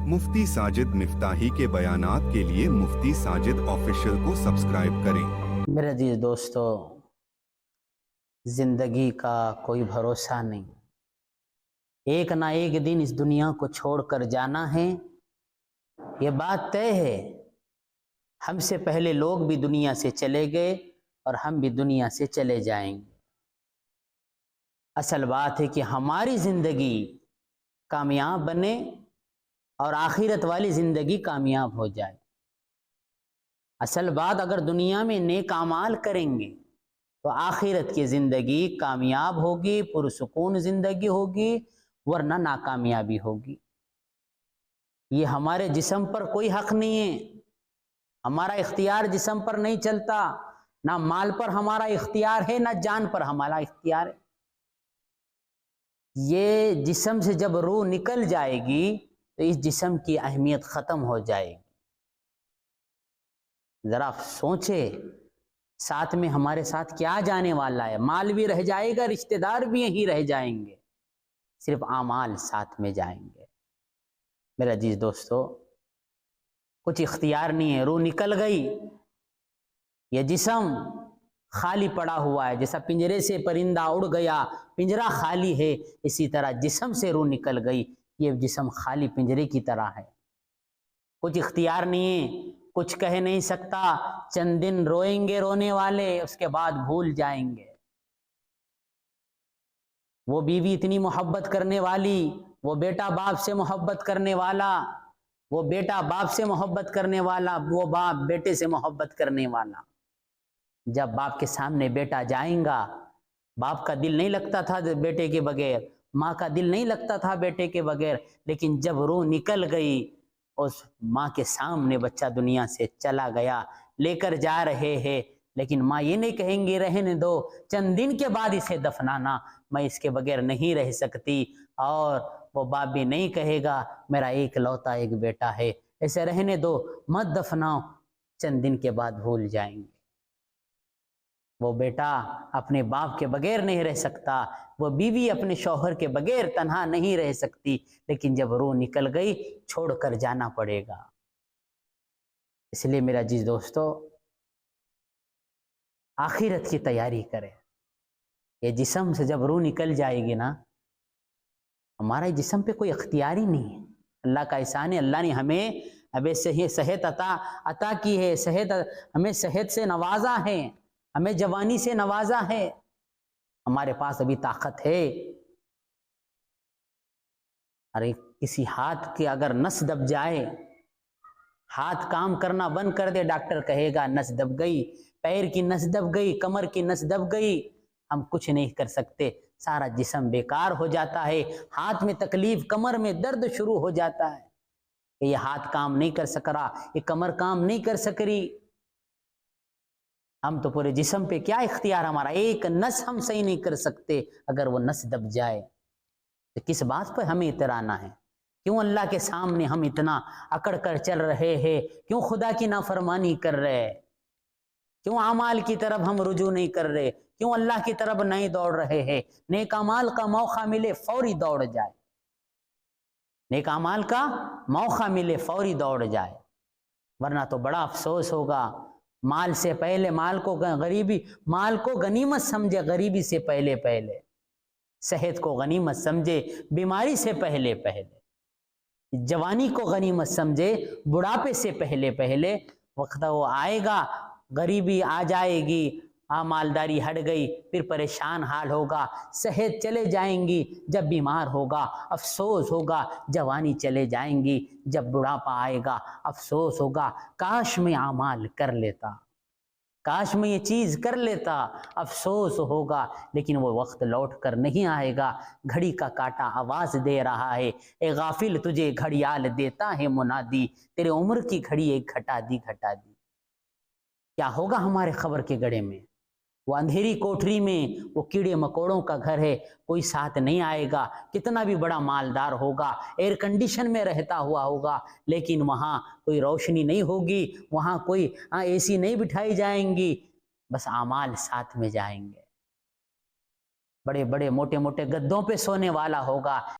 मुफ्ती साजिद मिफ्ताही के बयानात के लिए मुफ्ती साजिद ऑफिशियल को सब्सक्राइब करें। मेरे अजीज दोस्तों, ज़िंदगी का कोई भरोसा नहीं। एक ना एक दिन इस दुनिया को छोड़कर जाना है, ये बात तय है। हमसे पहले लोग भी दुनिया से चले गए और हम भी दुनिया से चले जाएंगे। असल बात है कि हमारी ज़िंदगी कामयाब बने और आखिरत वाली ज़िंदगी कामयाब हो जाए। असल बात, अगर दुनिया में नेक अमाल करेंगे तो आखिरत की ज़िंदगी कामयाब होगी, पुरसुकून ज़िंदगी होगी, वरना नाकामयाबी होगी। ये हमारे जिस्म पर कोई हक नहीं है, हमारा इख्तियार जिस्म पर नहीं चलता। ना माल पर हमारा इख्तियार है, ना जान पर हमारा इख्तियार है। ये जिस्म से जब रूह निकल जाएगी तो इस जिस्म की अहमियत ख़त्म हो जाएगी। ज़रा सोचे, साथ में हमारे साथ क्या जाने वाला है? माल भी रह जाएगा, रिश्तेदार भी यहीं रह जाएंगे, सिर्फ आमाल साथ में जाएंगे। मेरे अजीज दोस्तों, कुछ इख्तियार नहीं है, रूह निकल गई, ये जिस्म खाली पड़ा हुआ है। जैसा पिंजरे से परिंदा उड़ गया, पिंजरा खाली है, इसी तरह जिस्म से रूह निकल गई, ये जिस्म खाली पिंजरे की तरह है। कुछ इख्तियार नहीं है, कुछ कह नहीं सकता। चंद दिन रोएंगे रोने वाले, उसके बाद भूल जाएंगे। वो बीवी इतनी मोहब्बत करने वाली, वो बेटा बाप से मोहब्बत करने वाला, वो बेटा बाप से मोहब्बत करने वाला, वो बाप बेटे से मोहब्बत करने वाला। जब बाप के सामने बेटा जाएगा, बाप का दिल नहीं लगता था बेटे के बगैर, माँ का दिल नहीं लगता था बेटे के बगैर, लेकिन जब रूह निकल गई, उस माँ के सामने बच्चा दुनिया से चला गया, लेकर जा रहे हैं, लेकिन माँ ये नहीं कहेंगी रहने दो, चंद दिन के बाद इसे दफनाना, मैं इसके बगैर नहीं रह सकती। और वो बाप भी नहीं कहेगा मेरा एक लौता एक बेटा है, ऐसे रहने दो, मत दफनाओ, चंद दिन के बाद भूल जाएंगे। वो बेटा अपने बाप के बगैर नहीं रह सकता, वो बीवी अपने शौहर के बगैर तन्हा नहीं रह सकती, लेकिन जब रूह निकल गई छोड़कर जाना पड़ेगा। इसलिए मेरा अजीज दोस्तों, आखिरत की तैयारी करें। ये जिस्म से जब रूह निकल जाएगी ना, हमारा जिस्म पे कोई अख्तियार ही नहीं है। अल्लाह का एहसान है, अल्लाह ने हमें अबे सेहत अता की है, हमें सेहत से नवाजा है, हमें जवानी से नवाजा है, हमारे पास अभी ताकत है। अरे किसी हाथ के अगर नस दब जाए, हाथ काम करना बंद कर दे, डॉक्टर कहेगा नस दब गई, पैर की नस दब गई, कमर की नस दब गई, हम कुछ नहीं कर सकते, सारा जिस्म बेकार हो जाता है। हाथ में तकलीफ, कमर में दर्द शुरू हो जाता है, ये हाथ काम नहीं कर सक रहा, ये कमर काम नहीं कर सक रही। हम तो पूरे जिस्म पे क्या इख्तियार, हमारा एक नस हम सही नहीं कर सकते। अगर वो नस दब जाए तो किस बात पर हमें इतराना है? क्यों अल्लाह के सामने हम इतना अकड़ कर चल रहे हैं? क्यों खुदा की नाफरमानी कर रहे हैं? क्यों अमाल की तरफ हम रुजू नहीं कर रहे? क्यों अल्लाह की तरफ नहीं दौड़ रहे हैं? नेक अमाल का मौका मिले फौरी दौड़ जाए, नेक अमाल का मौका मिले फौरी दौड़ जाए, वरना तो बड़ा अफसोस होगा। माल से पहले माल को गनीमत समझे, गरीबी से पहले पहले, सेहत को गनीमत समझे, बीमारी से पहले पहले, जवानी को गनीमत समझे, बुढ़ापे से पहले पहले। वक्त वो आएगा, गरीबी आ जाएगी, मालदारी हट गई, फिर परेशान हाल होगा, सेहत चले जाएंगी, जब बीमार होगा अफसोस होगा, जवानी चले जाएंगी, जब बुढ़ापा आएगा अफसोस होगा, काश मैं आमाल कर लेता, काश मैं ये चीज़ कर लेता, अफसोस होगा। लेकिन वो वक्त लौट कर नहीं आएगा। घड़ी का काटा आवाज़ दे रहा है, ए गाफिल तुझे घड़ियाल देता है मुनादी, तेरे उम्र की घड़ी एक घटा दी घटा दी। क्या होगा हमारे खबर के गड़े में? वो अंधेरी कोठरी में वो कीड़े मकोड़ों का घर है, कोई साथ नहीं आएगा। कितना भी बड़ा मालदार होगा, एयर कंडीशन में रहता हुआ होगा, लेकिन वहाँ कोई रोशनी नहीं होगी, वहाँ कोई एसी नहीं बिठाई जाएंगी, बस आमाल साथ में जाएंगे। बड़े बड़े मोटे मोटे गद्दों पे सोने वाला होगा,